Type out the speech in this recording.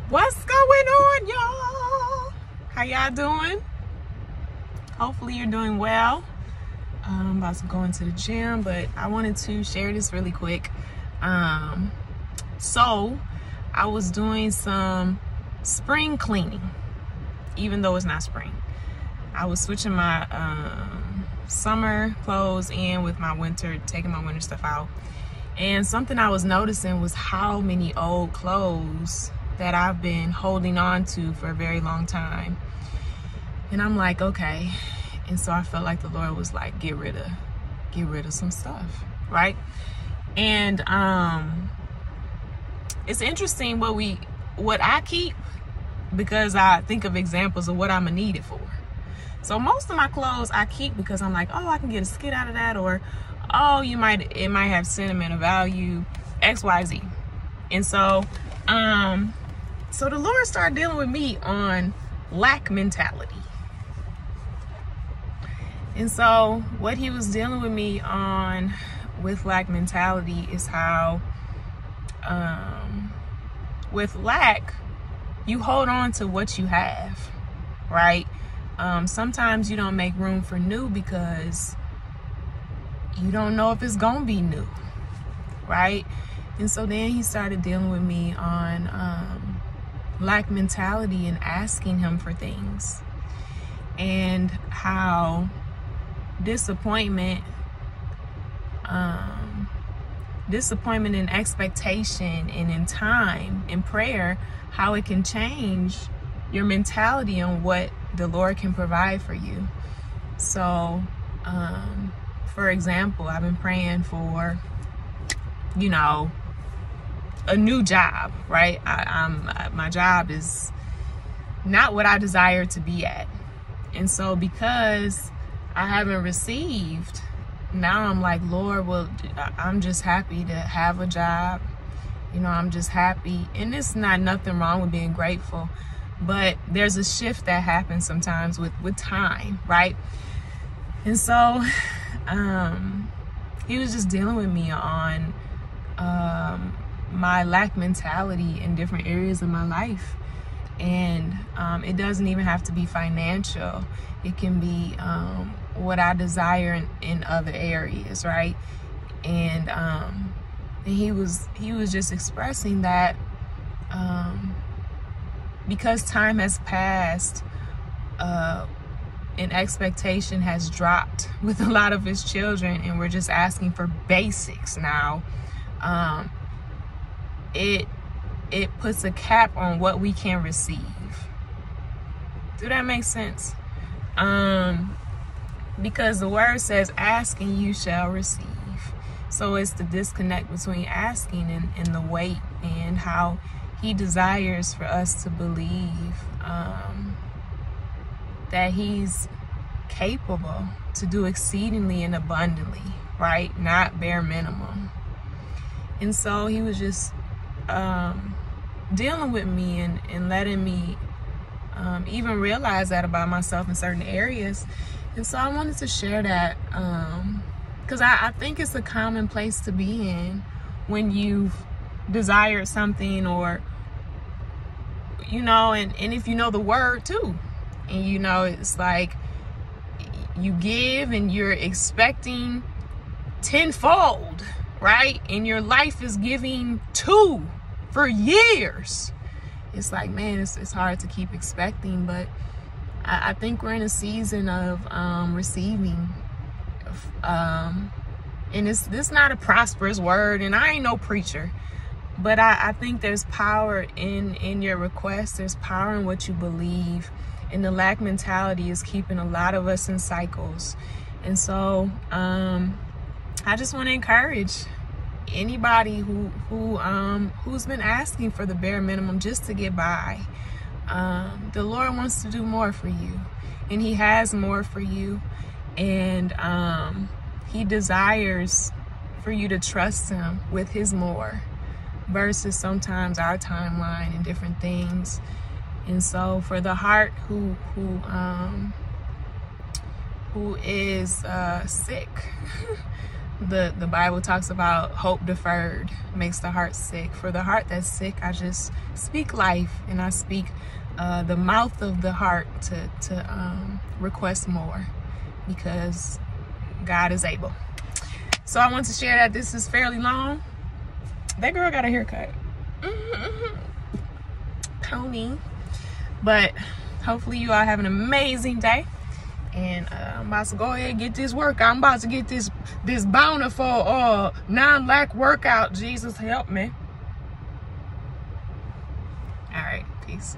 What's going on, y'all? How y'all doing? Hopefully you're doing well. I'm about to go into the gym, but I wanted to share this really quick. So I was doing some spring cleaning, even though it's not spring. I was switching my summer clothes in with my winter, taking my winter stuff out. And something I was noticing was how many old clothes that I've been holding on to for a very long time. And I'm like, okay. And so I felt like the Lord was like, get rid of some stuff, right? And it's interesting what I keep, because I think of examples of what I'm gonna need it for. So most of my clothes I keep because I'm like, oh, I can get a skit out of that, or oh, it might have sentimental value, XYZ. And so so the Lord started dealing with me on lack mentality. And so what he was dealing with me on with lack mentality is how with lack, you hold on to what you have, right? Sometimes you don't make room for new because you don't know if it's gonna be new, right? And so then he started dealing with me on lack mentality and asking him for things, and how disappointment in expectation and in time, in prayer, how it can change your mentality on what the Lord can provide for you. So for example, I've been praying for, a new job, right? My job is not what I desire to be at. And so because I haven't received, now I'm like, Lord, well, I'm just happy to have a job. I'm just happy. And it's not nothing wrong with being grateful, but there's a shift that happens sometimes with time, right? And so he was just dealing with me on my lack mentality in different areas of my life. And it doesn't even have to be financial. It can be what I desire in other areas, right? And he was just expressing that because time has passed, and expectation has dropped with a lot of his children, and we're just asking for basics now. It puts a cap on what we can receive. Do that make sense? Because the word says, ask and you shall receive. So it's the disconnect between asking and the wait, and how he desires for us to believe that he's capable to do exceedingly and abundantly, right? Not bare minimum. And so he was just dealing with me and letting me even realize that about myself in certain areas. And so I wanted to share that because I think it's a common place to be in when you've desired something, or and if you know the word too, and it's like you give and you're expecting tenfold, right? And your life is giving 2 for years. It's like, man, it's hard to keep expecting, but I think we're in a season of receiving. And this not a prosperous word, and I ain't no preacher, but I think there's power in your request. There's power in what you believe. And the lack mentality is keeping a lot of us in cycles. And so I just want to encourage anybody who's been asking for the bare minimum just to get by. The Lord wants to do more for you, and he has more for you. And he desires for you to trust him with his more, versus sometimes our timeline and different things. And so for the heart who is sick, The Bible talks about hope deferred makes the heart sick. For the heart that's sick, I just speak life, and I speak the mouth of the heart to request more, because God is able. So I want to share that. This is fairly long. That girl got a haircut. Pony. But hopefully you all have an amazing day. And I'm about to go ahead and get this workout. I'm about to get this bountiful non-lack workout. Jesus help me. All right, peace.